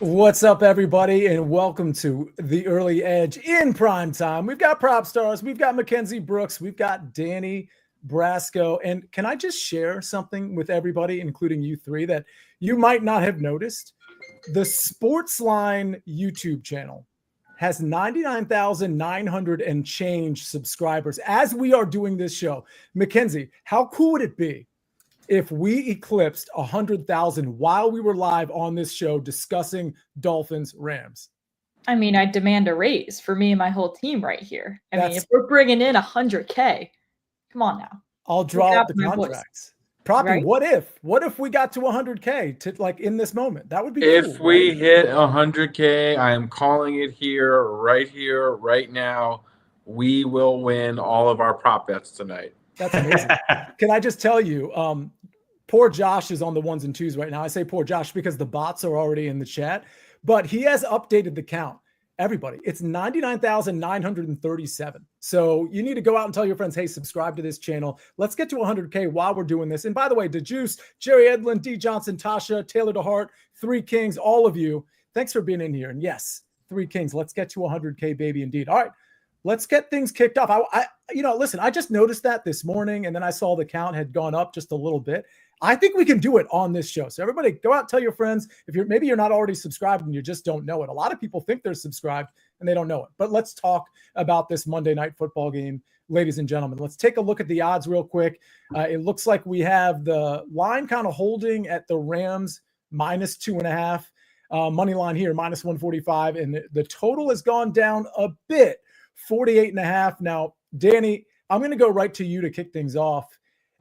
What's up, everybody, and welcome to the Early Edge in prime time. We've got Propstarz, we've got Mackenzie Brooks, we've got Danny Brasco. And can I just share something with everybody, including you three, that you might not have noticed? The SportsLine YouTube channel has 99,900 and change subscribers as we are doing this show. Mackenzie, how cool would it be if we eclipsed 100,000 while we were live on this show discussing Dolphins-Rams? I mean, I demand a raise for me and my whole team right here. I mean, if we're bringing in 100K, come on now. I'll draw up the contracts. Proppy, right? What if we got to 100K to like in this moment? That would be if cool, we right? hit 100K, I am calling it here, right now. We will win all of our prop bets tonight. That's amazing. Can I just tell you, poor Josh is on the ones and twos right now. I say poor Josh because the bots are already in the chat, but he has updated the count. Everybody, it's 99,937. So you need to go out and tell your friends, hey, subscribe to this channel. Let's get to 100K while we're doing this. And by the way, DeJuice, Jerry Edlin, D. Johnson, Tasha, Taylor DeHart, Three Kings, all of you, thanks for being in here. And yes, Three Kings, let's get to 100K, baby, indeed. All right. Let's get things kicked off. Listen, I just noticed that this morning, and then I saw the count had gone up just a little bit. I think we can do it on this show. So everybody go out and tell your friends. If maybe you're not already subscribed and you just don't know it. A lot of people think they're subscribed and they don't know it. But let's talk about this Monday Night Football game, ladies and gentlemen. Let's take a look at the odds real quick. It looks like we have the line kind of holding at the Rams -2.5. Money line here, -145. And the total has gone down a bit. 48.5. Now, Danny, I'm going to go right to you to kick things off.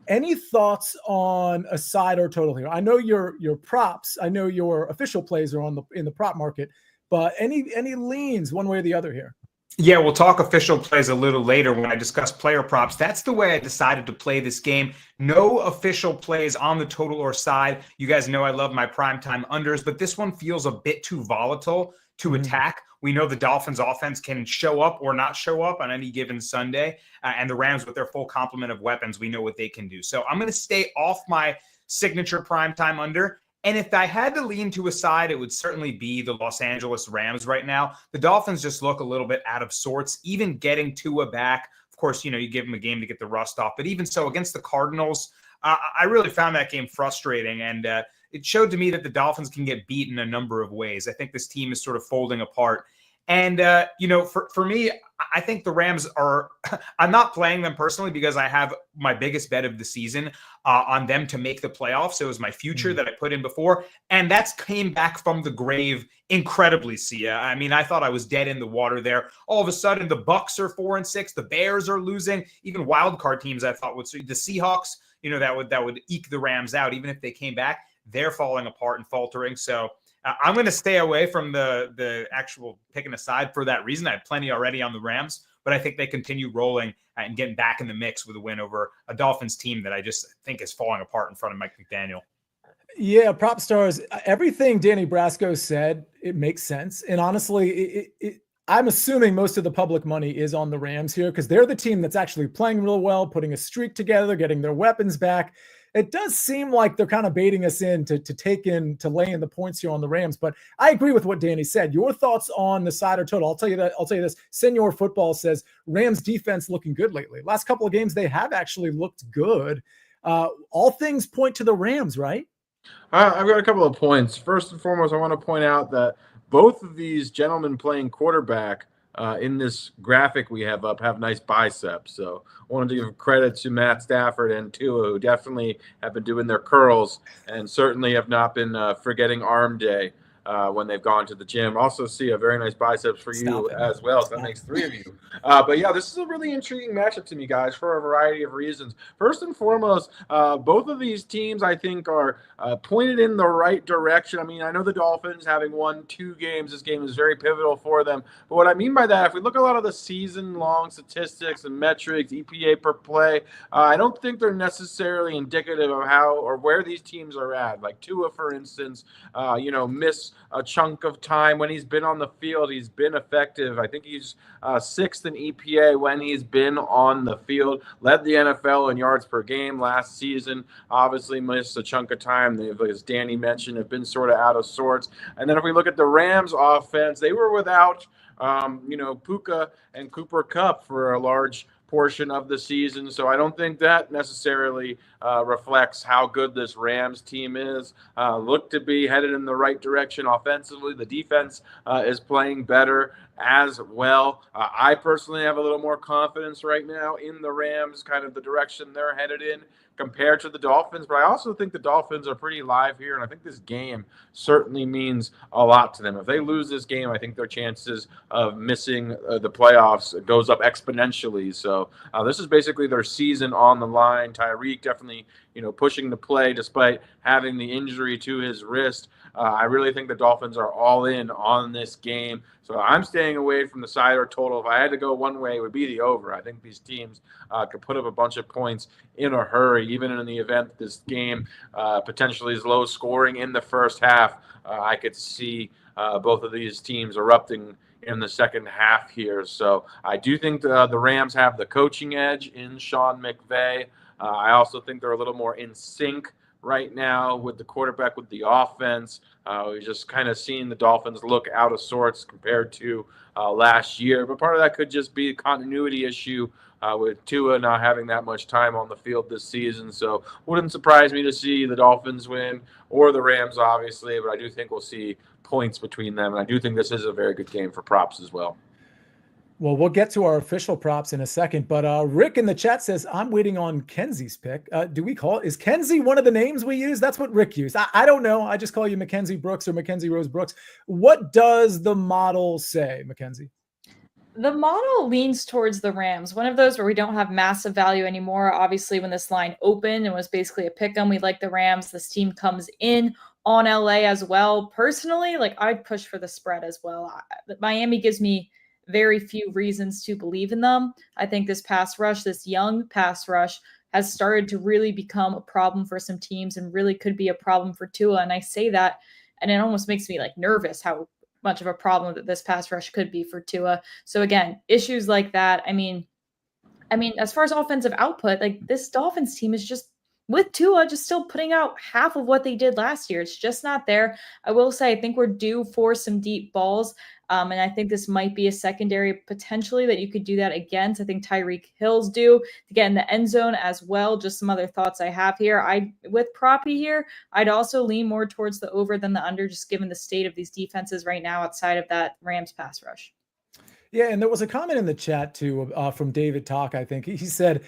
Any thoughts on a side or total here? I know your props. I know your official plays are in the prop market, but any leans one way or the other here? Yeah, we'll talk official plays a little later when I discuss player props. That's the way I decided to play this game. No official plays on the total or side. You guys know I love my primetime unders, but this one feels a bit too volatile to attack. We know the Dolphins offense can show up or not show up on any given Sunday. And the Rams, with their full complement of weapons, we know what they can do. So I'm going to stay off my signature primetime under. And if I had to lean to a side, it would certainly be the Los Angeles Rams right now. The Dolphins just look a little bit out of sorts, even getting Tua back. Of course, you give them a game to get the rust off. But even so, against the Cardinals, I really found that game frustrating. And it showed to me that the Dolphins can get beat in a number of ways. I think this team is sort of folding apart. And, for me, I think the Rams are – I'm not playing them personally because I have my biggest bet of the season on them to make the playoffs. It was my future that I put in before, and that's came back from the grave incredibly, Sia. I mean, I thought I was dead in the water there. All of a sudden, the Bucks are 4-6. The Bears are losing. Even wild card teams I thought would – the Seahawks, that would eke the Rams out. Even if they came back, they're falling apart and faltering. So – I'm going to stay away from the actual picking a side for that reason. I have plenty already on the Rams, but I think they continue rolling and getting back in the mix with a win over a Dolphins team that I just think is falling apart in front of Mike McDaniel. Yeah, Propstarz, everything Danny Brasco said, it makes sense. And honestly, I'm assuming most of the public money is on the Rams here because they're the team that's actually playing real well, putting a streak together, getting their weapons back. It does seem like they're kind of baiting us in to lay in the points here on the Rams. But I agree with what Danny said. Your thoughts on the side or total? I'll tell you this. Senior Football says Rams defense looking good lately. Last couple of games, they have actually looked good. All things point to the Rams, right? I've got a couple of points. First and foremost, I want to point out that both of these gentlemen playing quarterback in this graphic we have up have nice biceps. So I wanted to give credit to Matt Stafford and Tua, who definitely have been doing their curls and certainly have not been forgetting arm day when they've gone to the gym. Also see a very nice biceps for you as well. So that makes three of you. But yeah, this is a really intriguing matchup to me, guys, for a variety of reasons. First and foremost, both of these teams, I think, are pointed in the right direction. I mean, I know the Dolphins, having won 2 games, this game is very pivotal for them. But what I mean by that, if we look at a lot of the season-long statistics and metrics, EPA per play, I don't think they're necessarily indicative of how or where these teams are at. Like Tua, for instance, miss a chunk of time. When he's been on the field, he's been effective. I think he's sixth in EPA when he's been on the field. Led the NFL in yards per game last season. Obviously missed a chunk of time. They've, as Danny mentioned, have been sort of out of sorts. And then if we look at the Rams offense, they were without Puka and Cooper Kupp for a large portion of the season. So I don't think that necessarily reflects how good this Rams team is. Look to be headed in the right direction offensively. The defense is playing better as well. I personally have a little more confidence right now in the Rams, kind of the direction they're headed in compared to the Dolphins. But I also think the Dolphins are pretty live here, and I think this game certainly means a lot to them. If they lose this game, I think their chances of missing the playoffs goes up exponentially. So this is basically their season on the line. Tyreek definitely, pushing the play despite having the injury to his wrist. I really think the Dolphins are all in on this game. So I'm staying away from the side or total. If I had to go one way, it would be the over. I think these teams could put up a bunch of points in a hurry, even in the event that this game potentially is low scoring in the first half. I could see both of these teams erupting in the second half here. So I do think the Rams have the coaching edge in Sean McVay. I also think they're a little more in sync right now with the quarterback, with the offense. We're just kind of seeing the Dolphins look out of sorts compared to last year. But part of that could just be a continuity issue with Tua not having that much time on the field this season. So wouldn't surprise me to see the Dolphins win or the Rams, obviously. But I do think we'll see points between them. And I do think this is a very good game for props as well. Well, we'll get to our official props in a second, but Rick in the chat says, I'm waiting on Kenzie's pick. Is Kenzie one of the names we use? That's what Rick used. I don't know. I just call you Mackenzie Brooks or Mackenzie Rose Brooks. What does the model say, Mackenzie? The model leans towards the Rams. One of those where we don't have massive value anymore. Obviously, when this line opened and was basically a pick 'em, we like the Rams. This team comes in on LA as well. Personally, I'd push for the spread as well. Miami gives me very few reasons to believe in them. I think this pass rush, this young pass rush, has started to really become a problem for some teams and really could be a problem for Tua. And I say that, and it almost makes me nervous how much of a problem that this pass rush could be for Tua. So again, issues like that. I mean, as far as offensive output, this Dolphins team is just, with Tua, just still putting out half of what they did last year. It's just not there. I will say, I think we're due for some deep balls. And I think this might be a secondary potentially that you could do that against. I think Tyreek Hill's due to get in the end zone as well. Just some other thoughts I have here. With Proppy here, I'd also lean more towards the over than the under, just given the state of these defenses right now outside of that Rams pass rush. Yeah, and there was a comment in the chat too from David Talk, I think. He said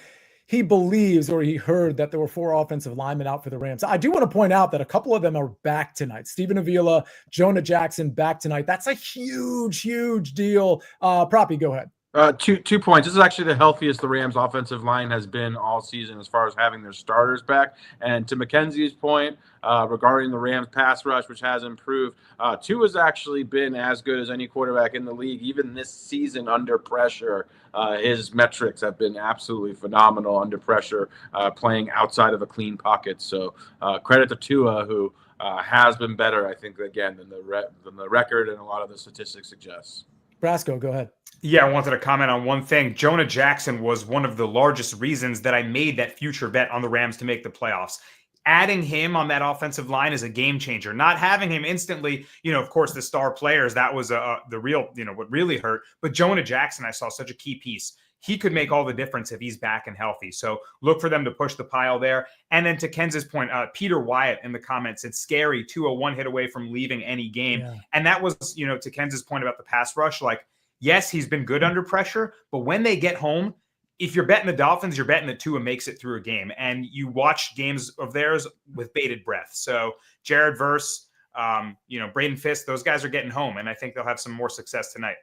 he believes, or he heard, that there were 4 offensive linemen out for the Rams. I do want to point out that a couple of them are back tonight. Stephen Avila, Jonah Jackson back tonight. That's a huge, huge deal. Proppy, go ahead. 2 points. This is actually the healthiest the Rams offensive line has been all season as far as having their starters back. And to Mackenzie's point regarding the Rams pass rush, which has improved, Tua has actually been as good as any quarterback in the league, even this season under pressure. His metrics have been absolutely phenomenal under pressure, playing outside of a clean pocket. So credit to Tua, who has been better, I think, again, than the record and a lot of the statistics suggest. Brasco, go ahead. Yeah, I wanted to comment on one thing. Jonah Jackson was one of the largest reasons that I made that future bet on the Rams to make the playoffs. Adding him on that offensive line is a game changer. Not having him instantly, of course, the star players, that was the real, what really hurt. But Jonah Jackson, I saw such a key piece. He could make all the difference if he's back and healthy. So look for them to push the pile there. And then to Kenz's point, Peter Wyatt in the comments, it's scary, 2-1 hit away from leaving any game. Yeah. And that was, to Kenz's point about the pass rush, yes, he's been good under pressure, but when they get home, if you're betting the Dolphins, you're betting that Tua makes it through a game. And you watch games of theirs with bated breath. So Jared Verse, Braden Fisk, those guys are getting home, and I think they'll have some more success tonight.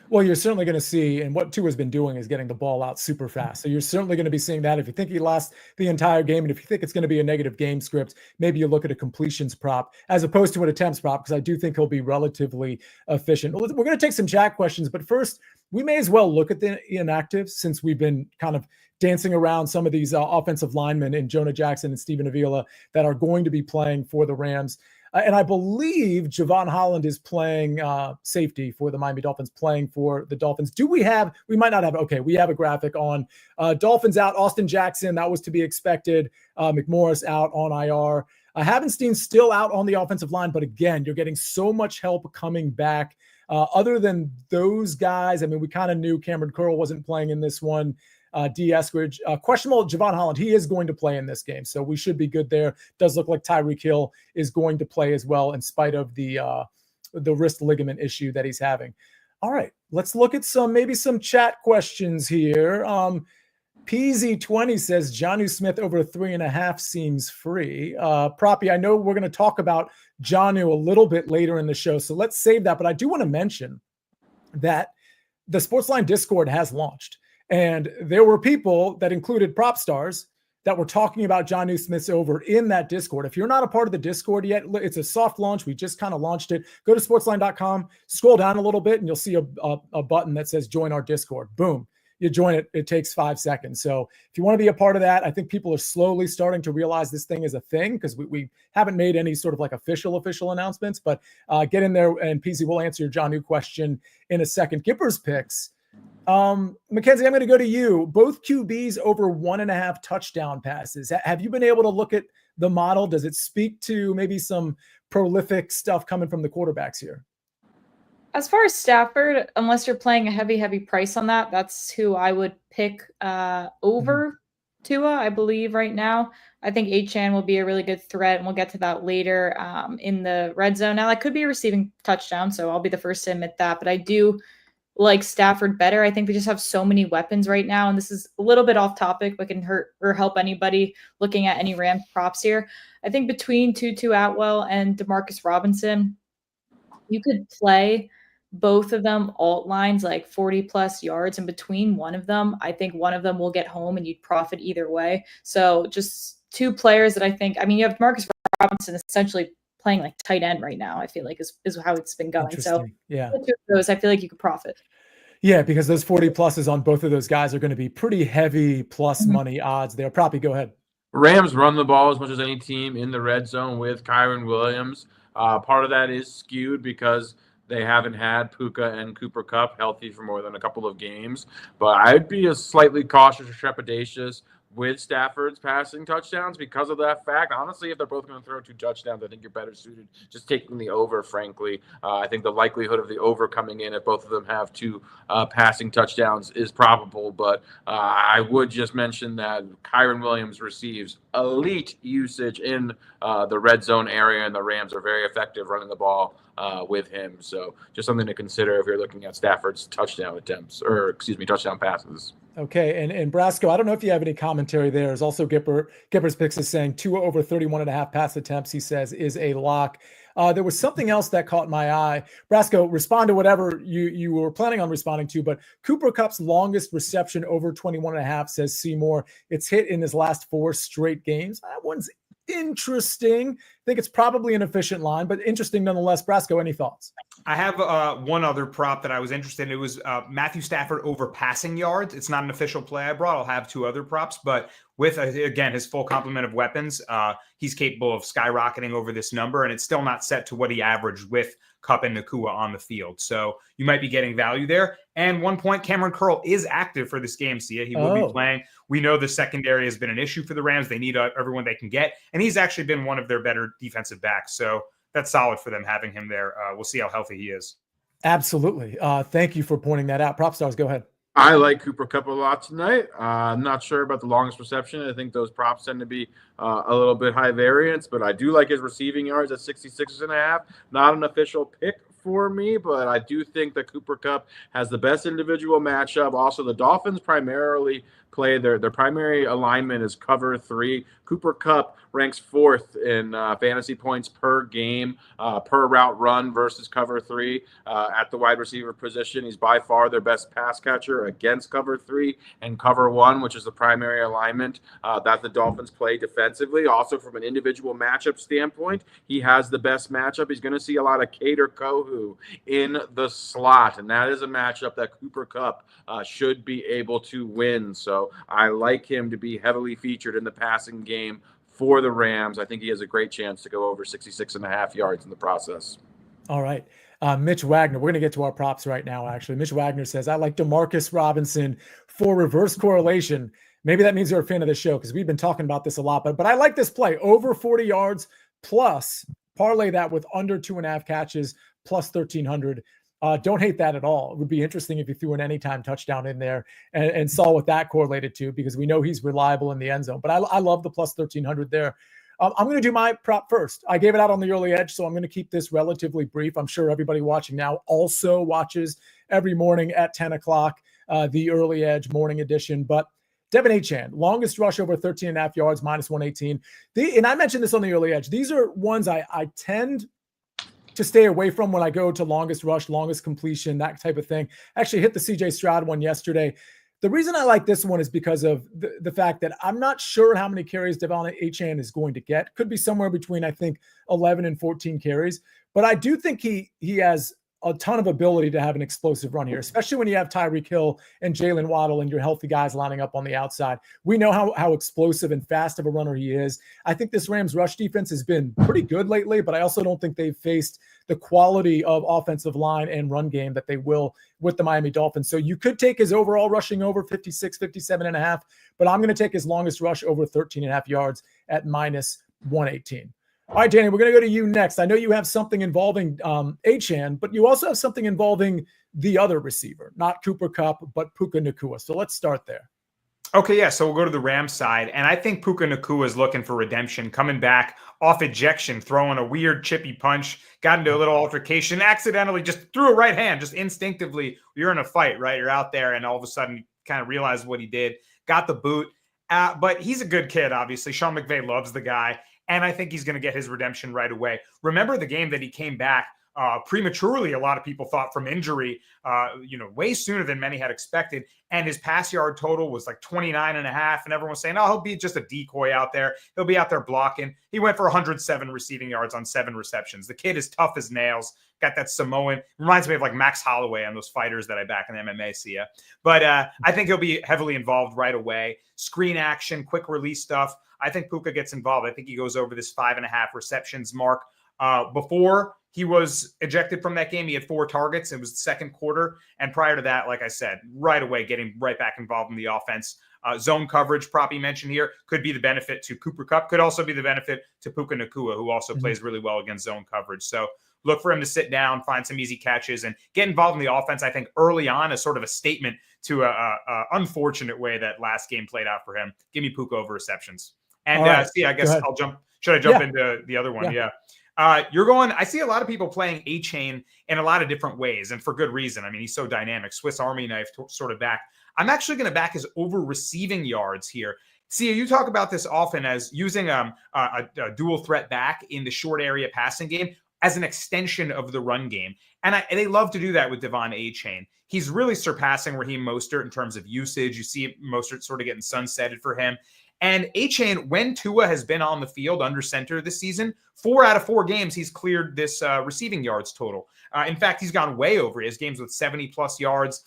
Well, you're certainly going to see, and what Tua's been doing is getting the ball out super fast. So you're certainly going to be seeing that. If you think he lost the entire game, and if you think it's going to be a negative game script, maybe you look at a completions prop as opposed to an attempts prop, because I do think he'll be relatively efficient. We're going to take some chat questions, but first, we may as well look at the inactives, since we've been kind of dancing around some of these offensive linemen in Jonah Jackson and Stephen Avila that are going to be playing for the Rams. And I believe Javon Holland is playing safety for the Miami Dolphins, playing for the Dolphins. We might not have, okay, we have a graphic on Dolphins out, Austin Jackson, that was to be expected. McMorris out on IR. Havenstein's still out on the offensive line, but again, you're getting so much help coming back. Other than those guys, I mean, we kind of knew Cameron Curl wasn't playing in this one. D. Eskridge, questionable. Javon Holland, he is going to play in this game, so we should be good there. Does look like Tyreek Hill is going to play as well, in spite of the wrist ligament issue that he's having. All right, let's look at maybe some chat questions here. PZ20 says Jonnu Smith over 3.5 seems free. Proppy, I know we're going to talk about Jonnu a little bit later in the show, so let's save that. But I do want to mention that the SportsLine Discord has launched. And there were people that included Propstarz that were talking about Jonnu Smith's over in that Discord. If you're not a part of the Discord yet, it's a soft launch. We just kind of launched it. Go to sportsline.com, scroll down a little bit, and you'll see a button that says join our Discord. Boom. You join it. It takes 5 seconds. So if you want to be a part of that, I think people are slowly starting to realize this thing is a thing, because we haven't made any sort of like official announcements. But get in there, and PZ will answer your Jonnu question in a second. Gipper's picks. Mackenzie, I'm going to go to you. Both QBs over 1.5 touchdown passes. Have you been able to look at the model? Does it speak to maybe some prolific stuff coming from the quarterbacks here? As far as Stafford, unless you're playing a heavy price on that, that's who I would pick over Tua, I believe, right now. I think Achane will be a really good threat, and we'll get to that later in the red zone. Now, that could be a receiving touchdown, so I'll be the first to admit that, but I do like Stafford better. I think we just have so many weapons right now, and this is a little bit off topic, but can hurt or help anybody looking at any Rams props here. I think between Tutu Atwell and Demarcus Robinson, you could play both of them alt lines like 40 plus yards, and between one of them, I think one of them will get home and you'd profit either way. So just two players that I think, I mean, you have Demarcus Robinson essentially playing like tight end right now, I feel like is how it's been going. So yeah, two of those, I feel like you could profit. Yeah, because those 40 pluses on both of those guys are going to be pretty heavy plus money odds there. Proppy, go ahead. Rams run the ball as much as any team in the red zone with Kyren Williams. Part of that is skewed because they haven't had Puka and Cooper Kupp healthy for more than a couple of games. But I'd be slightly cautious or trepidatious with Stafford's passing touchdowns because of that fact. Honestly, if they're both going to throw 2 touchdowns, I think you're better suited just taking the over, frankly. I think the likelihood of the over coming in if both of them have 2 passing touchdowns is probable. But I would just mention that Kyren Williams receives elite usage in the red zone area, and the Rams are very effective running the ball with him. So just something to consider if you're looking at Stafford's touchdown passes. Okay, and Brasco, I don't know if you have any commentary there. There's also Gipper's Picks is saying Tua over 31.5 pass attempts, he says, is a lock. There was something else that caught my eye. Brasco, respond to whatever you were planning on responding to, but Cooper Kupp's longest reception over 21.5, says Seymour. It's hit in his last 4 straight games. That one's interesting. I think it's probably an efficient line, but interesting nonetheless. Brasco, any thoughts? I have one other prop that I was interested in. It was Matthew Stafford over passing yards. It's not an official play I brought. I'll have 2 other props, but with, again, his full complement of weapons, he's capable of skyrocketing over this number, and it's still not set to what he averaged with Kupp and Nakua on the field. So you might be getting value there. And 1 point, Cameron Curl is active for this game, Sia. He will be playing. We know the secondary has been an issue for the Rams. They need everyone they can get, and he's actually been one of their better defensive backs. So that's solid for them having him there. We'll see how healthy he is. Absolutely. Thank you for pointing that out. Propstars, go ahead. I like Cooper Kupp a lot tonight. I'm not sure about the longest reception. I think those props tend to be a little bit high variance, but I do like his receiving yards at 66.5. Not an official pick for me, but I do think that Cooper Kupp has the best individual matchup. Also, the Dolphins primarily play their primary alignment is cover 3. Cooper Kupp ranks 4th in fantasy points per game, per route run versus cover 3 at the wide receiver position. He's by far their best pass catcher against cover 3 and cover 1, which is the primary alignment that the Dolphins play defensively. Also, from an individual matchup standpoint, he has the best matchup. He's going to see a lot of Kader Kohu in the slot, and that is a matchup that Cooper Kupp should be able to win. So I like him to be heavily featured in the passing game for the Rams. I think he has a great chance to go over 66.5 yards in the process. All right. Mitch Wagner, we're going to get to our props right now, actually. Mitch Wagner says, I like DeMarcus Robinson for reverse correlation. Maybe that means you're a fan of the show because we've been talking about this a lot. But I like this play. Over 40 yards plus, parlay that with under 2.5 catches plus 1,300. Don't hate that at all. It would be interesting if you threw an anytime touchdown in there and saw what that correlated to, because we know he's reliable in the end zone. But I love the plus 1,300 there. I'm going to do my prop first. I gave it out on the early edge, so I'm going to keep this relatively brief. I'm sure everybody watching now also watches every morning at 10 o'clock, the early edge morning edition. But Devin Achane, longest rush over 13.5 yards, minus 118. And I mentioned this on the early edge. These are ones I tend to stay away from when I go to longest rush, longest completion, that type of thing. I actually hit the CJ Stroud one yesterday. The reason I like this one is because of the fact that I'm not sure how many carries Devon Achane is going to get. Could be somewhere between, I think, 11 and 14 carries. But I do think he has a ton of ability to have an explosive run here, especially when you have Tyreek Hill and Jalen Waddle and your healthy guys lining up on the outside. We know how explosive and fast of a runner he is. I think this Rams rush defense has been pretty good lately, but I also don't think they've faced the quality of offensive line and run game that they will with the Miami Dolphins. So you could take his overall rushing over 56, 57.5, but I'm going to take his longest rush over 13.5 yards at minus 118. All right, Danny, we're going to go to you next. I know you have something involving Achane, but you also have something involving the other receiver, not Cooper Kupp, but Puka Nacua. So let's start there. Okay, yeah, so we'll go to the Rams side, and I think Puka Nacua is looking for redemption, coming back off ejection, throwing a weird chippy punch, got into a little altercation, accidentally just threw a right hand, just instinctively. You're in a fight, right? You're out there, and all of a sudden kind of realized what he did, got the boot. But he's a good kid, obviously. Sean McVay loves the guy. And I think he's going to get his redemption right away. Remember the game that he came back prematurely, a lot of people thought, from injury, way sooner than many had expected. And his pass yard total was like 29.5. And everyone was saying, oh, he'll be just a decoy out there. He'll be out there blocking. He went for 107 receiving yards on 7 receptions. The kid is tough as nails. Got that Samoan. Reminds me of like Max Holloway on those fighters that I back in MMA see ya. But I think he'll be heavily involved right away. Screen action, quick release stuff. I think Puka gets involved. I think he goes over this 5.5 receptions mark. Before he was ejected from that game, he had 4 targets. It was the second quarter. And prior to that, like I said, right away, getting right back involved in the offense. Zone coverage, prop you mentioned here, could be the benefit to Cooper Kupp, could also be the benefit to Puka Nacua, who also plays really well against zone coverage. So look for him to sit down, find some easy catches, and get involved in the offense, I think, early on as sort of a statement to a unfortunate way that last game played out for him. Give me Puka over receptions. And right. I guess I'll jump. Should I jump into the other one? Yeah. You're going, I see a lot of people playing Achane in a lot of different ways, and for good reason. I mean, he's so dynamic, Swiss Army knife sort of back. I'm actually going to back his over receiving yards here. See, you talk about this often as using a dual threat back in the short area passing game as an extension of the run game. And they love to do that with Devon Achane. He's really surpassing Raheem Mostert in terms of usage. You see Mostert sort of getting sunsetted for him. And Achane, when Tua has been on the field under center this season, 4 out of 4 games, he's cleared this receiving yards total. In fact, he's gone way over. He has games with 70-plus yards,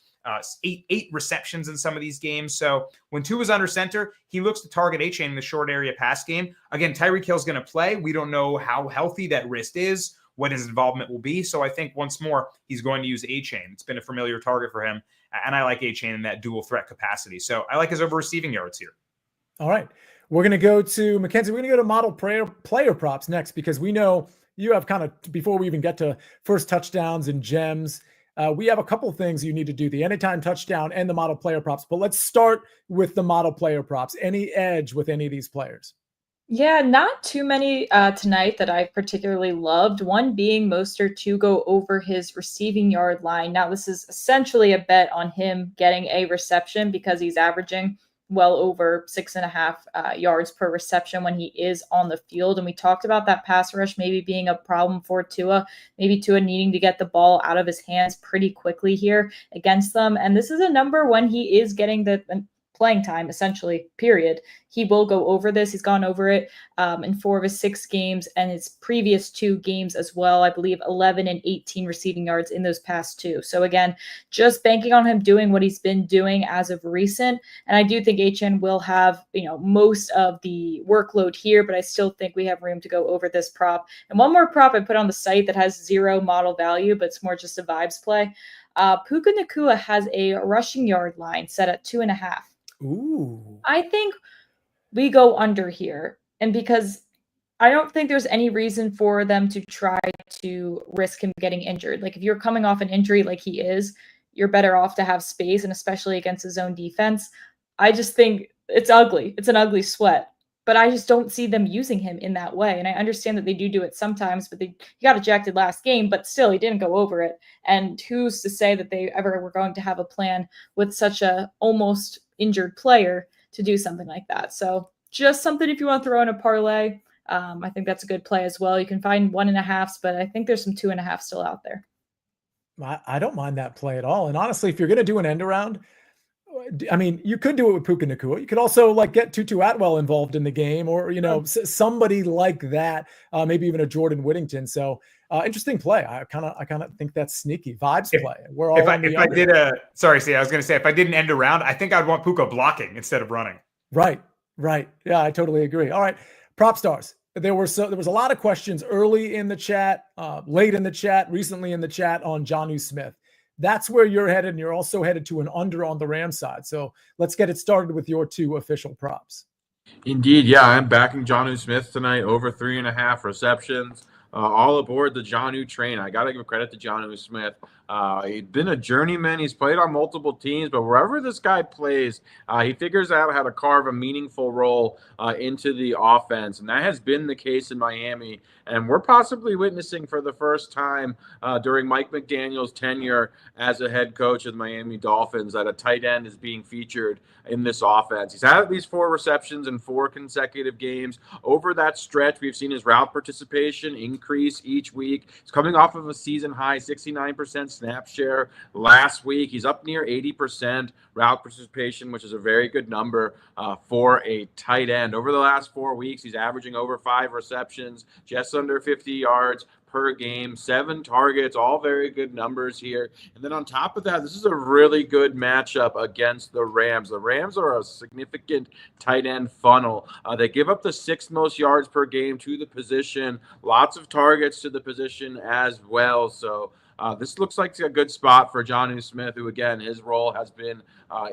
8 receptions in some of these games. So when Tua's under center, he looks to target Achane in the short area pass game. Again, Tyreek Hill's going to play. We don't know how healthy that wrist is, what his involvement will be. So I think once more, he's going to use Achane. It's been a familiar target for him. And I like Achane in that dual threat capacity. So I like his over receiving yards here. All right. We're going to go to Mackenzie. We're going to go to model player props next, because we know you have kind of, before we even get to first touchdowns and gems, we have a couple things you need to do, the anytime touchdown and the model player props. But let's start with the model player props. Any edge with any of these players? Yeah, not too many tonight that I particularly loved. One being Mostert to go over his receiving yard line. Now, this is essentially a bet on him getting a reception because he's averaging well over 6.5 yards per reception when he is on the field. And we talked about that pass rush maybe being a problem for Tua, maybe Tua needing to get the ball out of his hands pretty quickly here against them. And this is a number when he is getting the playing time, essentially, period. he will go over this. He's gone over it in 4 of his 6 games and his previous 2 games as well. I believe 11 and 18 receiving yards in those past 2. So again, just banking on him doing what he's been doing as of recent. And I do think HN will have, most of the workload here, but I still think we have room to go over this prop. And one more prop I put on the site that has 0 model value, but it's more just a vibes play. Puka Nacua has a rushing yard line set at 2.5. Ooh. I think we go under here. And because I don't think there's any reason for them to try to risk him getting injured. Like if you're coming off an injury like he is, you're better off to have space, and especially against his own defense. I just think it's ugly. It's an ugly sweat. But I just don't see them using him in that way. And I understand that they do it sometimes, but he got ejected last game, but still he didn't go over it. And who's to say that they ever were going to have a plan with such a almost injured player to do something like that. So just something if you want to throw in a parlay. I think that's a good play as well. You can find 1.5s, but I think there's some 2.5 still out there. I don't mind that play at all. And honestly, if you're going to do an end around, I mean, you could do it with Puka Nacua. You could also get Tutu Atwell involved in the game, or somebody like that, maybe even a Jordan Whittington. So interesting play. I kind of think that's sneaky vibes play. We're all if I did I was going to say, if I did an end around, I think I'd want Puka blocking instead of running. Right. Yeah, I totally agree. All right, Propstarz. There was a lot of questions early in the chat, late in the chat, recently in the chat on Jonnu Smith. That's where you're headed, and you're also headed to an under on the Rams side. So let's get it started with your 2 official props. Indeed, yeah, I'm backing Jonnu Smith tonight, over 3.5 receptions. All aboard the Jonnu train. I got to give credit to Jonnu Smith. He's been a journeyman. He's played on multiple teams, but wherever this guy plays, he figures out how to carve a meaningful role into the offense, and that has been the case in Miami. And we're possibly witnessing for the first time during Mike McDaniel's tenure as a head coach of the Miami Dolphins that a tight end is being featured in this offense. He's had at least 4 receptions in 4 consecutive games. Over that stretch, we've seen his route participation increase each week. He's coming off of a season high 69% snap share last week. He's up near 80% route participation, which is a very good number for a tight end. Over the last 4 weeks, he's averaging over 5 receptions, just under 50 yards per game, 7 targets, all very good numbers here. And then on top of that, this is a really good matchup against the Rams. The Rams are a significant tight end funnel. They give up the 6th most yards per game to the position, lots of targets to the position as well. So this looks like a good spot for Jonnu Smith, who, again, his role has been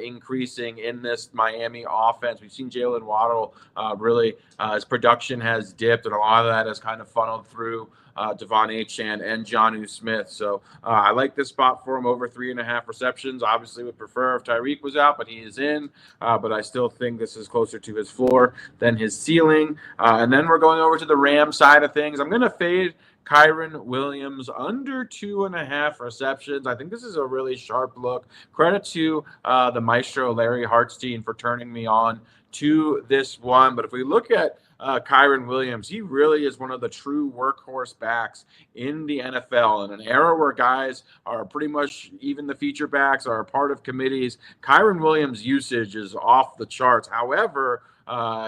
increasing in this Miami offense. We've seen Jalen Waddle really, his production has dipped, and a lot of that has kind of funneled through Devon Achane and Jonnu Smith. So I like this spot for him, over 3.5 receptions. Obviously would prefer if Tyreek was out, but he is in. But I still think this is closer to his floor than his ceiling. And then we're going over to the Rams side of things. I'm going to fade Kyren Williams under 2.5 receptions. I think this is a really sharp look. Credit to the maestro Larry Hartstein for turning me on to this one. But if we look at Kyren Williams, he really is one of the true workhorse backs in the NFL. In an era where guys are pretty much, even the feature backs are a part of committees, Kyren Williams' usage is off the charts. However,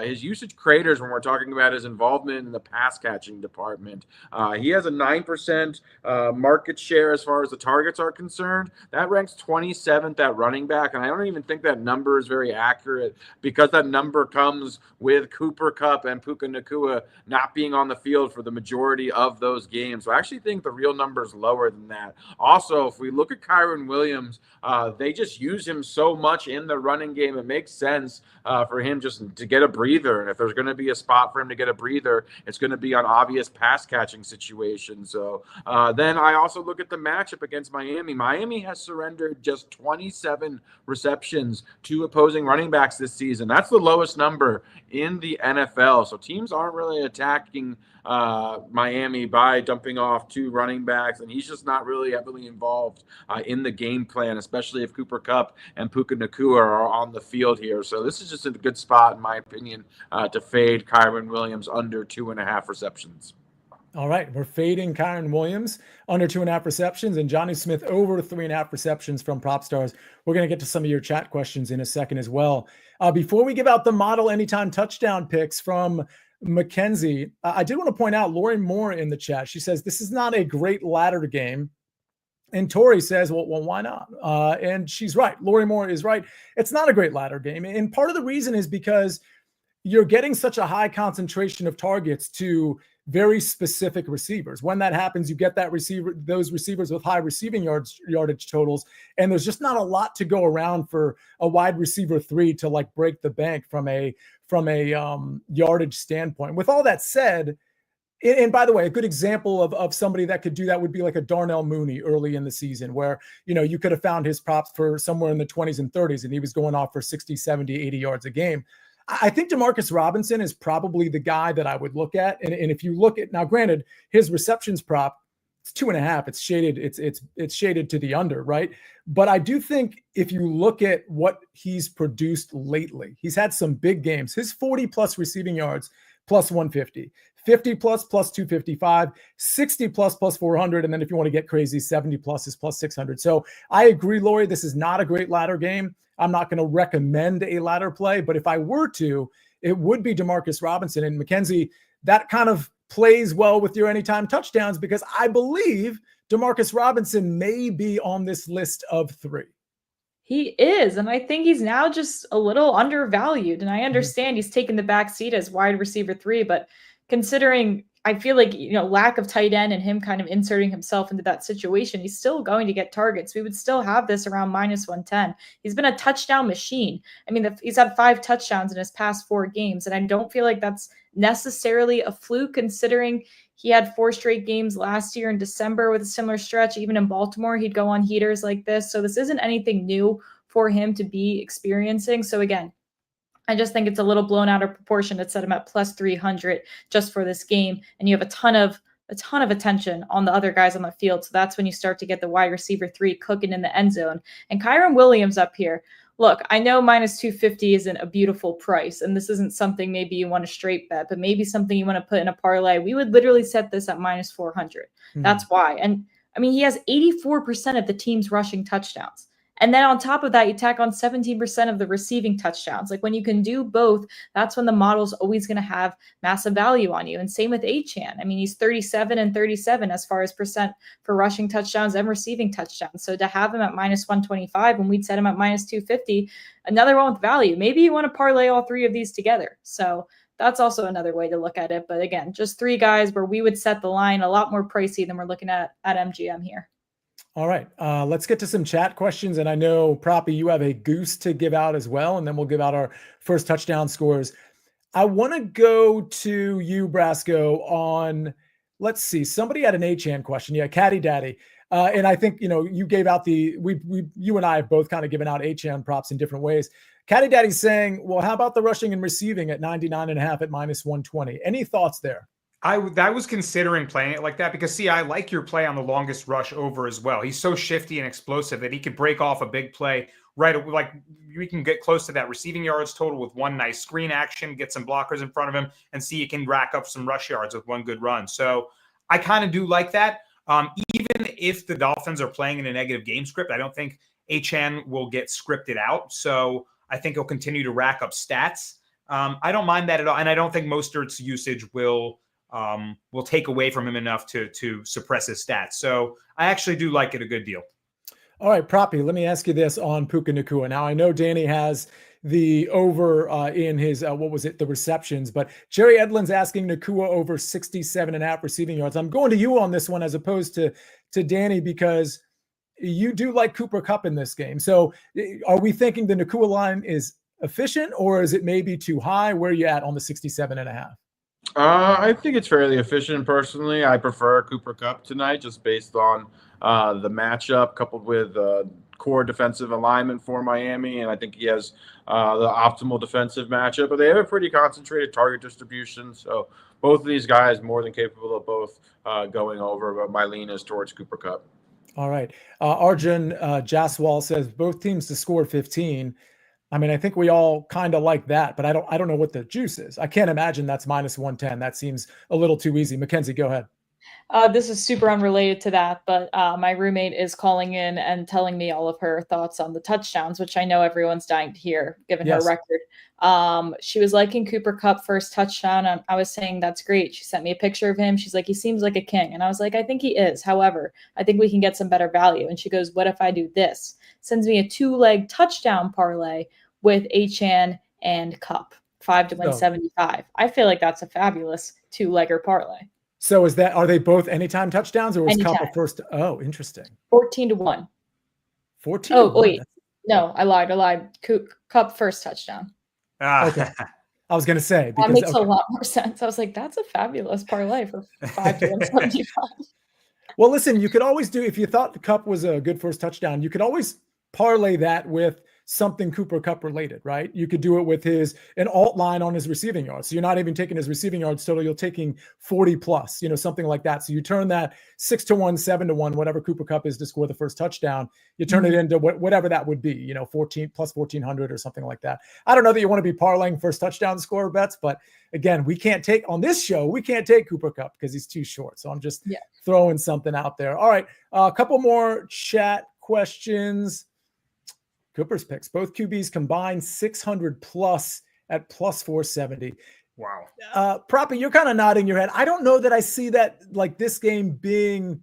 his usage craters when we're talking about his involvement in the pass catching department. He has a 9% market share as far as the targets are concerned. That ranks 27th at running back, and I don't even think that number is very accurate because that number comes with Cooper Kupp and Puka Nacua not being on the field for the majority of those games. So I actually think the real number is lower than that. Also, if we look at Kyren Williams, they just use him so much in the running game. It makes sense for him just to get a breather. And if there's going to be a spot for him to get a breather, it's going to be on obvious pass catching situations. So then I also look at the matchup against Miami. Miami has surrendered just 27 receptions to opposing running backs this season. That's the lowest number in the NFL. So teams aren't really attacking Miami by dumping off 2 running backs, and he's just not really heavily involved in the game plan, especially if Cooper Kupp and Puka Nacua are on the field here. So this is just a good spot, in my opinion, to fade Kyren Williams under 2.5 receptions. All right, we're fading Kyron Williams under 2.5 receptions and Johnny Smith over 3.5 receptions from Propstarz. We're going to get to some of your chat questions in a second as well. Before we give out the model anytime touchdown picks from Mackenzie, I did want to point out Lori Moore in the chat. She says, this is not a great ladder game. And Tori says, well, why not? And she's right. Lori Moore is right. It's not a great ladder game. And part of the reason is because you're getting such a high concentration of targets to very specific receivers. When that happens, you get those receivers with high receiving yardage totals, and there's just not a lot to go around for a wide receiver 3 to like break the bank from a yardage standpoint. With all that said, and by the way, a good example of somebody that could do that would be like a Darnell Mooney early in the season, where, you could have found his props for somewhere in the 20s and 30s, and he was going off for 60, 70, 80 yards a game. I think Demarcus Robinson is probably the guy that I would look at. And if you look at, now granted, his receptions prop, it's 2.5. It's shaded. It's shaded to the under, right? But I do think if you look at what he's produced lately, he's had some big games. His 40 plus receiving yards plus 150, 50 plus 255, 60 plus 400. And then if you want to get crazy, 70 plus is plus 600. So I agree, Lori, this is not a great ladder game. I'm not going to recommend a ladder play, but if I were to, it would be Demarcus Robinson. And Mackenzie, that kind of plays well with your anytime touchdowns because I believe Demarcus Robinson may be on this list of 3. He is, and I think he's now just a little undervalued. And I understand he's taken the back seat as wide receiver 3, but considering I feel like, lack of tight end and him kind of inserting himself into that situation, he's still going to get targets. We would still have this around minus 110. He's been a touchdown machine. I mean, he's had 5 touchdowns in his past 4 games, and I don't feel like that's necessarily a fluke considering he had 4 straight games last year in December with a similar stretch. Even in Baltimore, he'd go on heaters like this. So this isn't anything new for him to be experiencing. So again, I just think it's a little blown out of proportion to set him at plus 300 just for this game. And you have a ton of attention on the other guys on the field. So that's when you start to get the wide receiver 3 cooking in the end zone. And Kyron Williams up here. Look, I know minus 250 isn't a beautiful price, and this isn't something maybe you want to straight bet, but maybe something you want to put in a parlay. We would literally set this at minus 400. That's why. And I mean, he has 84% of the team's rushing touchdowns. And then on top of that, you tack on 17% of the receiving touchdowns. Like when you can do both, that's when the model's always going to have massive value on you. And same with Achane. I mean, he's 37 and 37 as far as percent for rushing touchdowns and receiving touchdowns. So to have him at minus 125 when we'd set him at minus 250, another one with value. Maybe you want to parlay all 3 of these together. So that's also another way to look at it. But again, just 3 guys where we would set the line a lot more pricey than we're looking at MGM here. All right, let's get to some chat questions. And I know, Proppy, you have a goose to give out as well, and then we'll give out our first touchdown scores. I want to go to you, Brasco, on, let's see, somebody had an Achane question. Yeah, Caddy Daddy. And I think, you gave out you and I have both kind of given out Achane props in different ways. Caddy Daddy's saying, well, how about the rushing and receiving at 99.5 at minus 120? Any thoughts there? I was considering playing it like that because, I like your play on the longest rush over as well. He's so shifty and explosive that he could break off a big play right away. Like we can get close to that receiving yards total with one nice screen action, get some blockers in front of him, and see you can rack up some rush yards with one good run. So I kind of do like that. Even if the Dolphins are playing in a negative game script, I don't think Achane will get scripted out. So I think he'll continue to rack up stats. I don't mind that at all. And I don't think Mostert's usage will take away from him enough to suppress his stats. So I actually do like it a good deal. All right, Proppy, let me ask you this on Puka Nacua. Now, I know Danny has the over in his, the receptions, but Jerry Edlin's asking Nacua over 67.5 receiving yards. I'm going to you on this one as opposed to Danny because you do like Cooper Kupp in this game. So are we thinking the Nacua line is efficient or is it maybe too high? Where are you at on the 67.5? I think it's fairly efficient personally. I prefer Cooper Kupp tonight just based on the matchup coupled with core defensive alignment for Miami. And I think he has the optimal defensive matchup, but they have a pretty concentrated target distribution. So both of these guys more than capable of both going over, but my lean is towards Cooper Kupp. All right. Arjun Jaswal says both teams to score 15. I mean, I think we all kind of like that, but I don't know what the juice is. I can't imagine that's minus 110. That seems a little too easy. Mackenzie, go ahead. This is super unrelated to that, but my roommate is calling in and telling me all of her thoughts on the touchdowns, which I know everyone's dying to hear, given her record. She was liking Cooper Kupp first touchdown, and I was saying that's great. She sent me a picture of him. She's like, he seems like a king, and I was like, I think he is. However, I think we can get some better value. And she goes, what if I do this? Sends me a 2-leg touchdown parlay with Achane and Kupp, 5 to win 75. I feel like that's a fabulous 2-legger parlay. So are they both anytime touchdowns, or was Kupp a first? Oh, interesting. 14 to 1. 14. Oh, wait. No, I lied. Kupp first touchdown. Okay. I was going to say. That makes a lot more sense. I was like, that's a fabulous parlay for 5 to 175. Well, listen, you could always do, if you thought the Kupp was a good first touchdown, you could always parlay that with something Cooper Kupp related, right? You could do it with an alt line on his receiving yards. So you're not even taking his receiving yards total, you're taking 40 plus, something like that. So you turn that 6 to 1, 7 to 1, whatever Cooper Kupp is to score the first touchdown, you turn it into whatever that would be, 14 plus 1400 or something like that. I don't know that you want to be parlaying first touchdown scorer bets, but again, we can't take Cooper Kupp because he's too short. So I'm just throwing something out there. All right. A couple more chat questions. Cooper's picks, both QBs combined 600 plus at plus 470. Wow. Proppy, you're kind of nodding your head. I don't know that I see that like this game being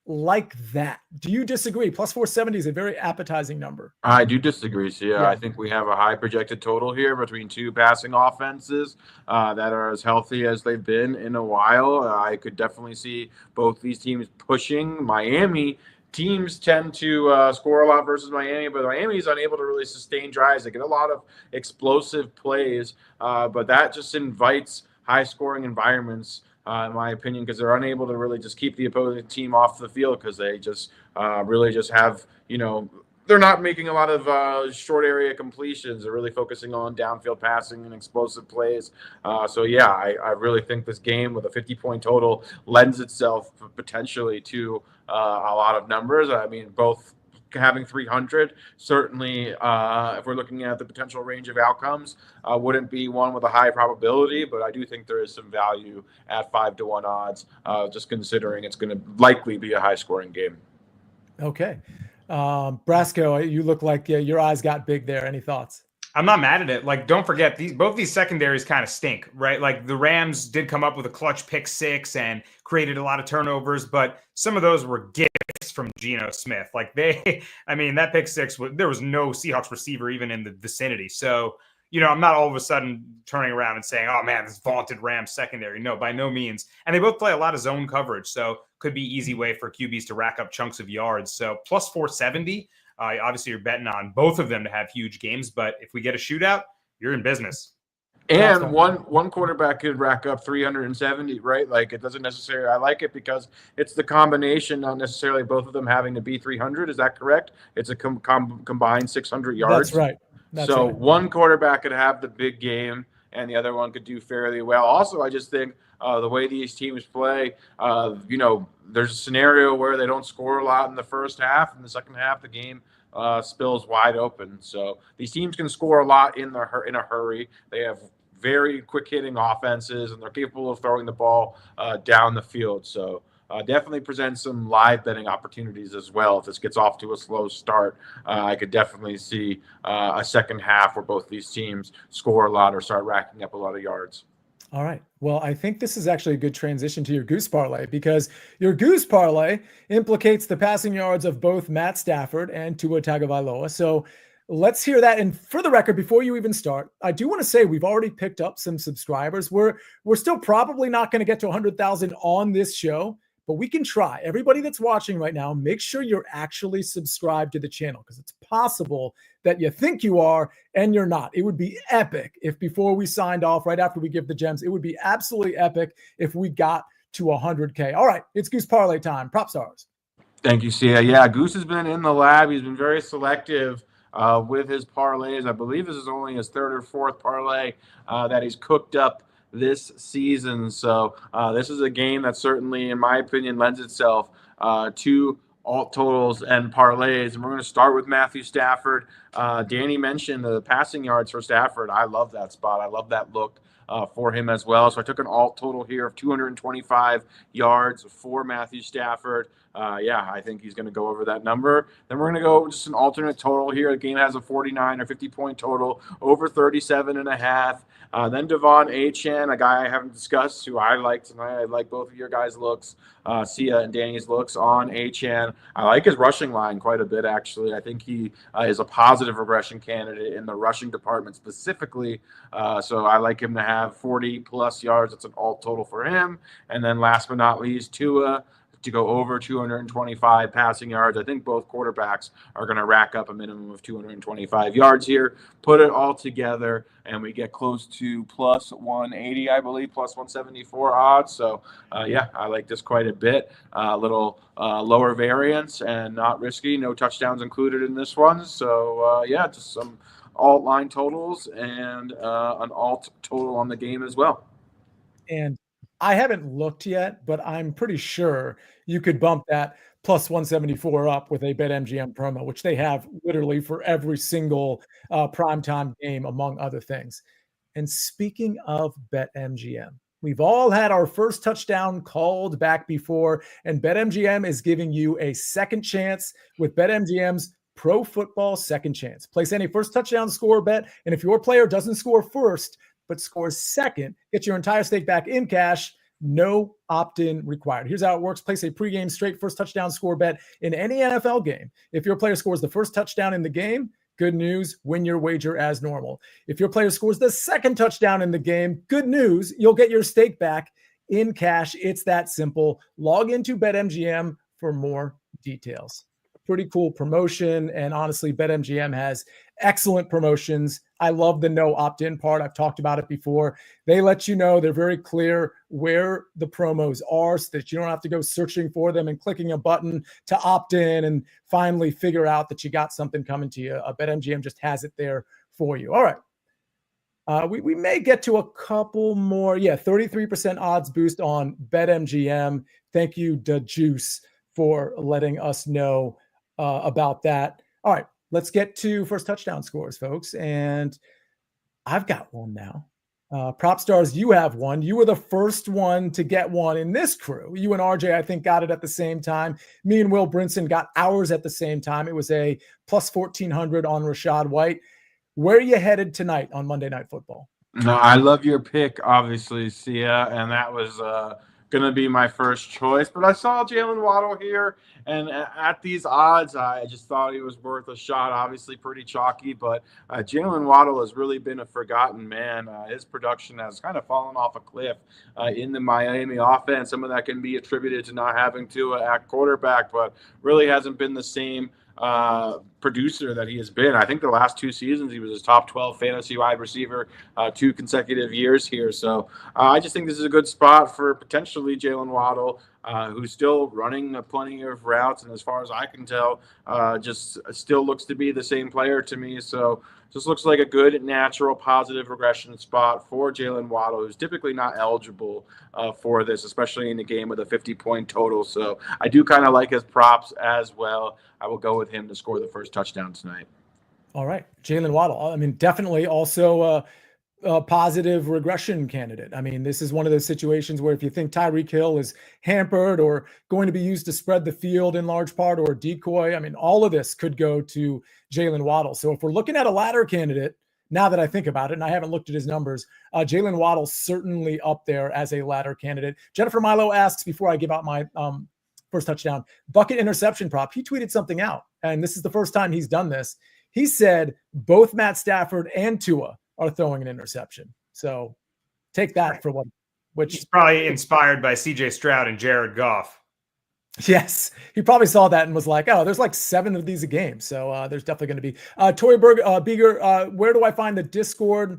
like that. Do you disagree? Plus 470 is a very appetizing number. I do disagree. So I think we have a high projected total here between two passing offenses that are as healthy as they've been in a while. I could definitely see both these teams pushing. Miami teams tend to score a lot versus Miami, but Miami is unable to really sustain drives. They get a lot of explosive plays, but that just invites high-scoring environments, in my opinion, because they're unable to really just keep the opposing team off the field because they just really just have, they're not making a lot of short area completions. They're really focusing on downfield passing and explosive plays. I really think this game with a 50-point total lends itself potentially to a lot of numbers. I mean, both having 300 certainly, if we're looking at the potential range of outcomes, wouldn't be one with a high probability, but I do think there is some value at 5 to 1 odds, just considering it's going to likely be a high-scoring game. Okay. Brasco, you look like your eyes got big there. Any thoughts? I'm not mad at it. Like, don't forget, both these secondaries kind of stink, right? Like, the Rams did come up with a clutch pick 6 and created a lot of turnovers, but some of those were gifts from Geno Smith. Like, that pick 6, there was no Seahawks receiver even in the vicinity. So, I'm not all of a sudden turning around and saying, oh, man, this vaunted Rams secondary. No, by no means. And they both play a lot of zone coverage, so could be easy way for QBs to rack up chunks of yards. So, plus 470. Obviously, you're betting on both of them to have huge games, but if we get a shootout, you're in business. And one quarterback could rack up 370, right? Like, it doesn't necessarily – I like it because it's the combination, not necessarily both of them having to be 300. Is that correct? It's a combined 600 yards. That's right. So one quarterback could have the big game, and the other one could do fairly well. Also, I just think the way these teams play, there's a scenario where they don't score a lot in the first half. In the second half, the game spills wide open. So these teams can score a lot in a hurry. They have very quick-hitting offenses, and they're capable of throwing the ball down the field. So definitely presents some live betting opportunities as well. If this gets off to a slow start, I could definitely see a second half where both these teams score a lot or start racking up a lot of yards. All right. Well, I think this is actually a good transition to your Goose parlay, because your Goose parlay implicates the passing yards of both Matt Stafford and Tua Tagovailoa. So let's hear that. And for the record, before you even start, I do want to say we've already picked up some subscribers. We're still probably not going to get to 100,000 on this show, but we can try. Everybody that's watching right now, make sure you're actually subscribed to the channel, because it's possible that you think you are and you're not. It would be epic if before we signed off, right after we give the gems, it would be absolutely epic if we got to 100K. All right, it's Goose parlay time. Propstarz. Thank you, Sia. Yeah, Goose has been in the lab. He's been very selective with his parlays. I believe this is only his third or fourth parlay that he's cooked up this season. So this is a game that certainly, in my opinion, lends itself to alt totals and parlays. And we're going to start with Matthew Stafford. Danny mentioned the passing yards for Stafford. I love that spot. I love that look. for him as well. So I took an alt total here of 225 yards for Matthew Stafford. I think he's going to go over that number. Then we're going to go just an alternate total here. The game has a 49 or 50-point total, over 37.5. Then Devon Achane, a guy I haven't discussed, who I like tonight. I like both of your guys' looks, Sia and Danny's looks on Achane. I like his rushing line quite a bit, actually. I think he is a positive regression candidate in the rushing department specifically. So I like him to have 40-plus yards. It's an alt total for him. And then last but not least, Tua, to go over 225 passing yards. I think both quarterbacks are going to rack up a minimum of 225 yards here. Put it all together, and we get close to plus 180, I believe, plus 174 odds. So, I like this quite a bit. A little lower variance and not risky. No touchdowns included in this one. So, just some alt line totals and an alt total on the game as well. And I haven't looked yet, but I'm pretty sure you could bump that plus 174 up with a BetMGM promo, which they have literally for every single primetime game, among other things. And speaking of BetMGM, we've all had our first touchdown called back before, and BetMGM is giving you a second chance with BetMGM's Pro Football Second Chance. Place any first touchdown score bet, and if your player doesn't score first, but scores second, get your entire stake back in cash. No opt-in required. Here's how it works. Place a pregame straight first touchdown score bet in any NFL game. If your player scores the first touchdown in the game, good news, win your wager as normal. If your player scores the second touchdown in the game, good news, you'll get your stake back in cash. It's that simple. Log into BetMGM for more details. Pretty cool promotion, and honestly, BetMGM has excellent promotions. I love the no opt-in part. I've talked about it before. They let you know, they're very clear where the promos are so that you don't have to go searching for them and clicking a button to opt in and finally figure out that you got something coming to you. BetMGM just has it there for you. All right. We may get to a couple more. 33% odds boost on BetMGM. Thank you, Da Juice, for letting us know about that. All right, let's get to first touchdown scores, folks. And I've got one now. Propstarz, you have one. You were the first one to get one in this crew. You and RJ, I think, got it at the same time. Me and Will Brinson got ours at the same time. It was a plus 1,400 on Rachaad White. Where are you headed tonight on Monday Night Football? No, I love your pick, obviously, Sia, and that was going to be my first choice. But I saw Jalen Waddle here, and at these odds, I just thought he was worth a shot. Obviously, pretty chalky, but Jalen Waddle has really been a forgotten man. His production has kind of fallen off a cliff in the Miami offense. Some of that can be attributed to not having Tua at quarterback, but really hasn't been the same producer that he has been. I think the last 2 seasons he was a top 12 fantasy wide receiver 2 consecutive years here. So I just think this is a good spot for potentially Jalen Waddle, who's still running plenty of routes, and as far as I can tell, just still looks to be the same player to me. So just looks like a good, natural, positive regression spot for Jalen Waddle, who's typically not eligible for this, especially in a game with a 50-point total. So I do kind of like his props as well. I will go with him to score the first touchdown tonight. All right. Jalen Waddle. I mean, definitely also a positive regression candidate. I mean, this is one of those situations where if you think Tyreek Hill is hampered or going to be used to spread the field in large part or decoy, I mean, all of this could go to Jalen Waddle. So if we're looking at a ladder candidate, now that I think about it, and I haven't looked at his numbers, Jalen Waddle certainly up there as a ladder candidate. Jennifer Milo asks, before I give out my first touchdown, bucket interception prop. He tweeted something out, and this is the first time he's done this. He said both Matt Stafford and Tua are throwing an interception. So take that for what, which he's probably inspired by CJ Stroud and Jared Goff. Yes, he probably saw that and was like, oh, there's like 7 of these a game. So there's definitely going to be Tori Beeger. Where do I find the Discord?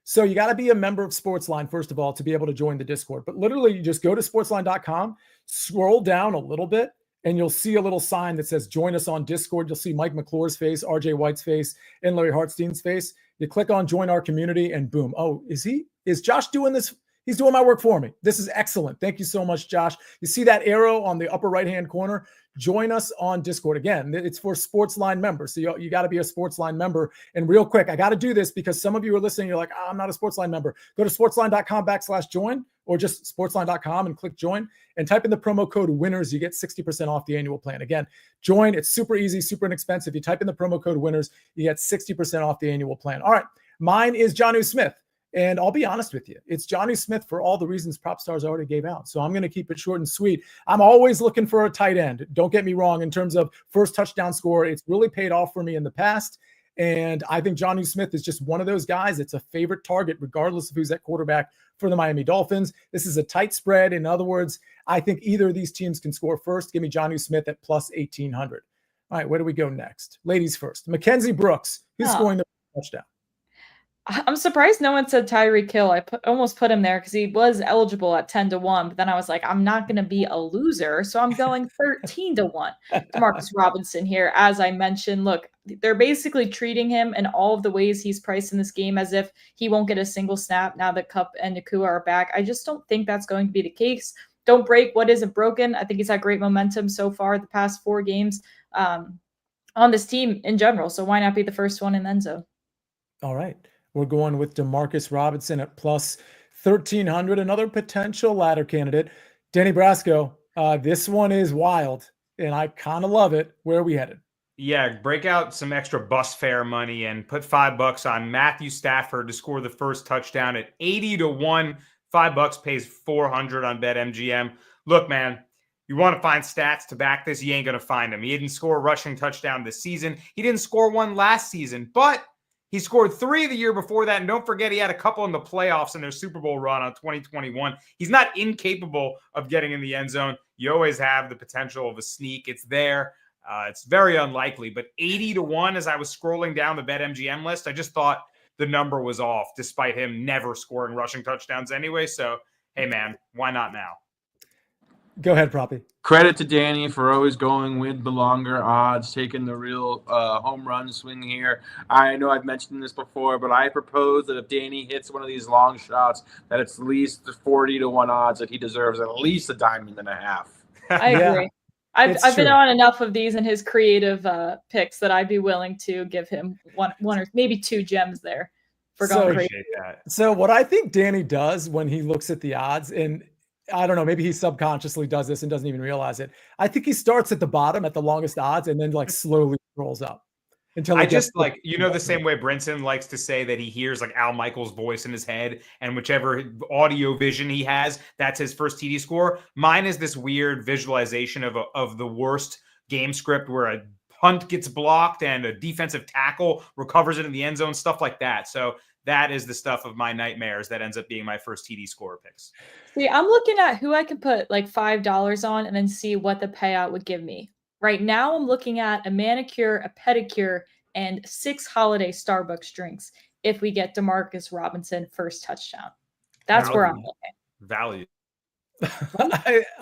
So you got to be a member of SportsLine, first of all, to be able to join the Discord. But literally, you just go to sportsline.com, scroll down a little bit, and you'll see a little sign that says join us on Discord. You'll see Mike McClure's face, RJ White's face, and Larry Hartstein's face. You click on join our community and boom. Oh, is Josh doing this? He's doing my work for me. This is excellent. Thank you so much, Josh. You see that arrow on the upper right-hand corner? join us on Discord. Again, it's for SportsLine members. So you got to be a SportsLine member. And real quick, I got to do this because some of you are listening. You're like, I'm not a SportsLine member. Go to sportsline.com/join or just sportsline.com and click join and type in the promo code winners. You get 60% off the annual plan. Again, join. It's super easy, super inexpensive. You type in the promo code winners, you get 60% off the annual plan. All right. Mine is Jonnu Smith. And I'll be honest with you, it's Jonnu Smith for all the reasons Propstarz already gave out. So I'm going to keep it short and sweet. I'm always looking for a tight end. Don't get me wrong in terms of first touchdown score. It's really paid off for me in the past. And I think Jonnu Smith is just one of those guys. It's a favorite target, regardless of who's at quarterback for the Miami Dolphins. This is a tight spread. In other words, I think either of these teams can score first. Give me Jonnu Smith at plus 1,800. All right, where do we go next? Ladies first. Mackenzie Brooks, who's scoring the touchdown? I'm surprised no one said Tyreek Hill. I almost put him there because he was eligible at 10-1, but then I was like, I'm not going to be a loser, so I'm going 13-1. Demarcus Robinson here, as I mentioned. Look, they're basically treating him in all of the ways he's priced in this game as if he won't get a single snap now that Kupp and Nakua are back. I just don't think that's going to be the case. Don't break what isn't broken. I think he's had great momentum so far the past 4 games on this team in general, so why not be the first one in the end zone? All right. We're going with Demarcus Robinson at plus 1,300, another potential ladder candidate. Danny Brasco, this one is wild, and I kind of love it. Where are we headed? Yeah, break out some extra bus fare money and put $5 on Matthew Stafford to score the first touchdown at 80-1. $5 pays 400 on BetMGM. Look, man, you want to find stats to back this? You ain't going to find them. He didn't score a rushing touchdown this season. He didn't score one last season, but he scored 3 the year before that. And don't forget, he had a couple in the playoffs in their Super Bowl run on 2021. He's not incapable of getting in the end zone. You always have the potential of a sneak. It's there. It's very unlikely. But 80-1 as I was scrolling down the BetMGM list, I just thought the number was off despite him never scoring rushing touchdowns anyway. So, hey, man, why not now? Go ahead, Proppy. Credit to Danny for always going with the longer odds, taking the real home run swing here. I know I've mentioned this before, but I propose that if Danny hits one of these long shots, that it's at least 40-1 odds that he deserves at least a diamond and a half. I agree. I've been on enough of these and his creative picks that I'd be willing to give him one or maybe 2 gems there for going crazy. So what I think Danny does when he looks at the odds, and I don't know, maybe he subconsciously does this and doesn't even realize it. I think he starts at the bottom at the longest odds and then like slowly scrolls up until I just like, the same way Brinson likes to say that he hears like Al Michaels' voice in his head and whichever audio vision he has, that's his first TD score. Mine is this weird visualization of the worst game script where a punt gets blocked and a defensive tackle recovers it in the end zone, stuff like that. So that is the stuff of my nightmares that ends up being my first TD scorer picks. See, I'm looking at who I could put like $5 on and then see what the payout would give me. Right now, I'm looking at a manicure, a pedicure, and 6 holiday Starbucks drinks if we get Demarcus Robinson first touchdown. That's where I'm looking. Value.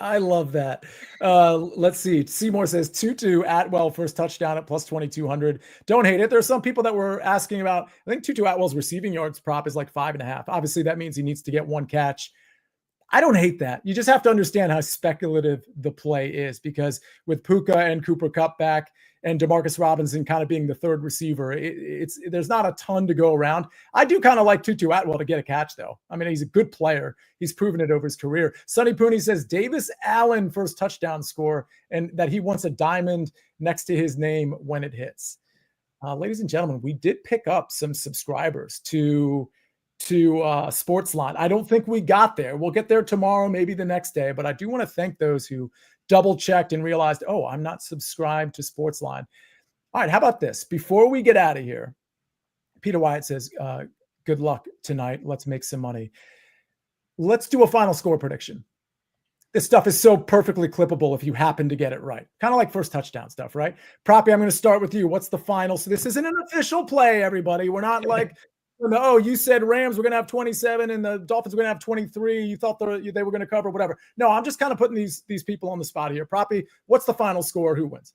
I love that. Let's see. Seymour says Tutu Atwell first touchdown at plus 2,200. Don't hate it. There are some people that were asking about, I think Tutu Atwell's receiving yards prop is like 5.5. Obviously that means he needs to get 1 catch. I don't hate that. You just have to understand how speculative the play is because with Puka and Cooper Kupp back and Demarcus Robinson kind of being the third receiver, there's not a ton to go around. I do kind of like Tutu Atwell to get a catch, though. I mean, he's a good player. He's proven it over his career. Sonny Pooney says Davis Allen first touchdown score and that he wants a diamond next to his name when it hits. Ladies and gentlemen, we did pick up some subscribers to SportsLine. I don't think we got there. We'll get there tomorrow, maybe the next day, but I do want to thank those who double checked and realized, oh, I'm not subscribed to SportsLine. All right. How about this? Before we get out of here, Peter Wyatt says, good luck tonight. Let's make some money. Let's do a final score prediction. This stuff is so perfectly clippable if you happen to get it right. Kind of like first touchdown stuff, right? Proppy, I'm going to start with you. What's the final? So this isn't an official play, everybody. We're not like, oh, you said Rams were going to have 27 and the Dolphins were going to have 23. You thought they were going to cover, whatever. No, I'm just kind of putting these people on the spot here. Proppy, what's the final score? Who wins?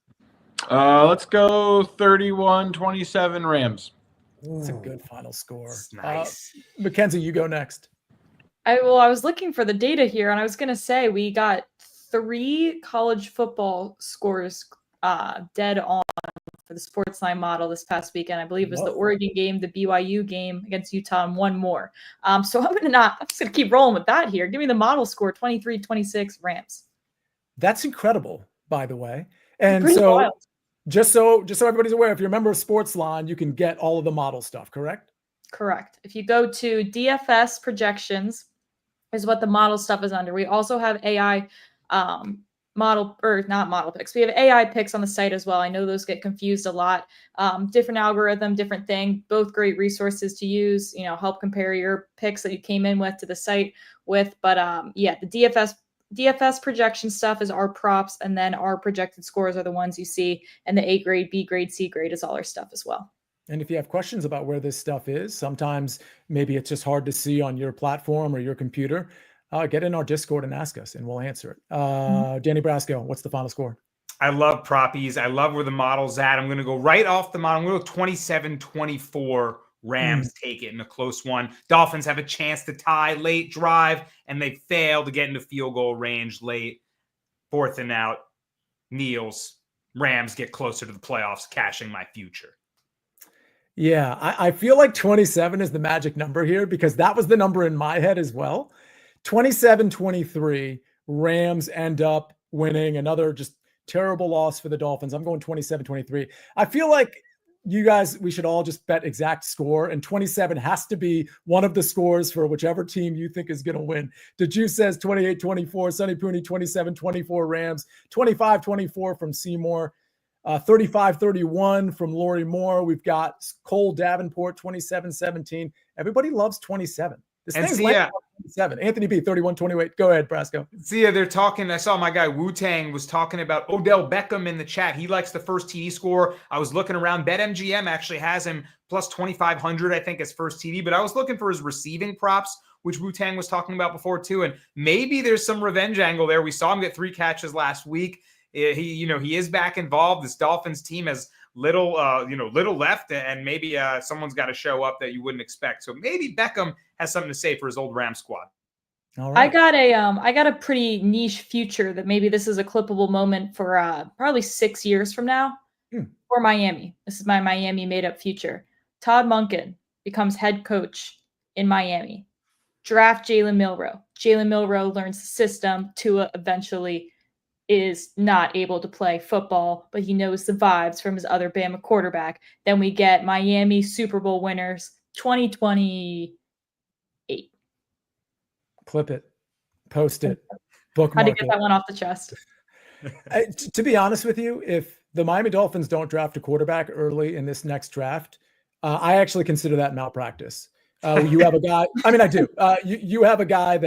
Let's go 31-27 Rams. That's a good final score. Nice. Mackenzie, you go next. I was looking for the data here, and I was going to say we got 3 college football scores dead on for the SportsLine model this past weekend. I believe it was the Oregon game, the BYU game against Utah, and one more. So I'm just gonna keep rolling with that here. Give me the model score, 23-26 Rams. That's incredible, by the way. And Pretty so wild. just so everybody's aware, if you're a member of SportsLine, you can get all of the model stuff, correct? Correct. If you go to DFS projections is what the model stuff is under. We also have AI model, or not model picks. We have AI picks on the site as well. I know those get confused a lot. Different algorithm, different thing, both great resources to use, help compare your picks that you came in with to the site with. But yeah, the DFS projection stuff is our props, and then our projected scores are the ones you see, and the A grade, B grade, C grade is all our stuff as well. And if you have questions about where this stuff is, sometimes maybe it's just hard to see on your platform or your computer, get in our Discord and ask us, and we'll answer it. Danny Brasco, what's the final score? I love proppies. I love where the model's at. I'm going to go right off the model. I'm going to go 27-24. Rams take it in a close one. Dolphins have a chance to tie late drive, and they fail to get into field goal range late. 4th and out. Kneels. Rams get closer to the playoffs, cashing my future. Yeah, I feel like 27 is the magic number here, because that was the number in my head as well. 27-23, Rams end up winning. Another just terrible loss for the Dolphins. I'm going 27-23. I feel like you guys, we should all just bet exact score, and 27 has to be one of the scores for whichever team you think is going to win. DeJuice says 28-24, Sonny Pooney 27-24 Rams, 25-24 from Seymour, 35-31 from Lori Moore. We've got Cole Davenport 27-17. Everybody loves 27. This thing's like 27. Anthony B, 31-28. Go ahead, Brasco. See, they're talking. I saw my guy Wu-Tang was talking about Odell Beckham in the chat. He likes the first TD score. I was looking around. BetMGM actually has him plus 2,500, I think, as first TD. But I was looking for his receiving props, which Wu-Tang was talking about before too. And maybe there's some revenge angle there. We saw him get 3 catches last week. He is back involved. This Dolphins team has little left, and maybe someone's got to show up that you wouldn't expect. So maybe Beckham has something to say for his old Ram squad. All right. I got a pretty niche future that maybe this is a clippable moment for probably 6 years from now for Miami. This is my Miami made up future. Todd Monken becomes head coach in Miami. Draft Jalen Milroe. Jalen Milroe learns the system. Tua eventually is not able to play football, but he knows the vibes from his other Bama quarterback. Then we get Miami Super Bowl winners 2028. Clip it, post it, bookmark Had to get that one off the chest. To be honest with you, if the Miami Dolphins don't draft a quarterback early in this next draft, I actually consider that malpractice. You have a guy, I mean, I do. You have a guy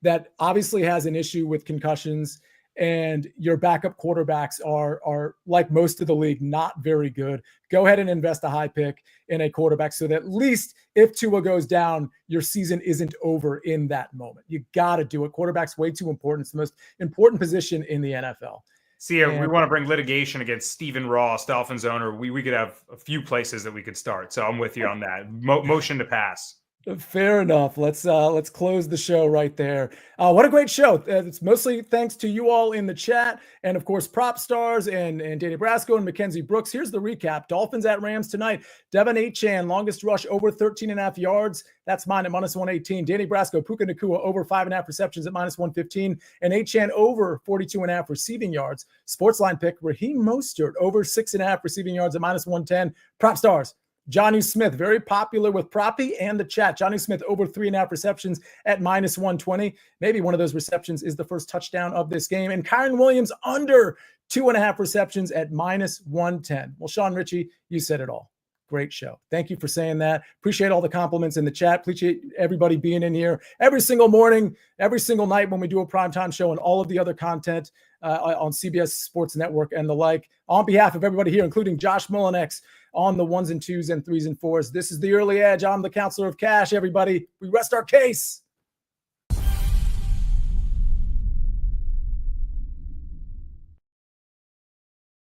that obviously has an issue with concussions, and your backup quarterbacks are like most of the league, not very good. Go ahead and invest a high pick in a quarterback so that at least if Tua goes down, your season isn't over in that moment. You got to do it. Quarterback's way too important. It's the most important position in the NFL. See, we want to bring litigation against Stephen Ross, Dolphins owner. We could have a few places that we could start. So I'm with you on that. Motion to pass. Fair enough. Let's close the show right there. What a great show. It's mostly thanks to you all in the chat, and of course Propstarz and Danny Brasco and Mackenzie Brooks. Here's the recap. Dolphins at Rams tonight. Devon Achane, longest rush over 13.5 yards. That's mine at -118. Danny Brasco, Puka Nacua over 5.5 receptions at -115, and Achane over 42.5 receiving yards. Sportsline pick Raheem Mostert over 6.5 receiving yards at -110. Propstarz. Jonnu Smith, very popular with Proppy and the chat. Jonnu Smith over 3.5 receptions at -120. Maybe one of those receptions is the first touchdown of this game. And Kyren Williams under 2.5 receptions at -110. Well, Sean Ritchie, you said it all. Great show. Thank you for saying that. Appreciate all the compliments in the chat. Appreciate everybody being in here every single morning, every single night when we do a primetime show, and all of the other content on CBS Sports Network and the like. On behalf of everybody here, including Josh Mullinex on the 1s and 2s and 3s and 4s, this is the Early Edge. I'm the Counselor of Cash, everybody. We rest our case.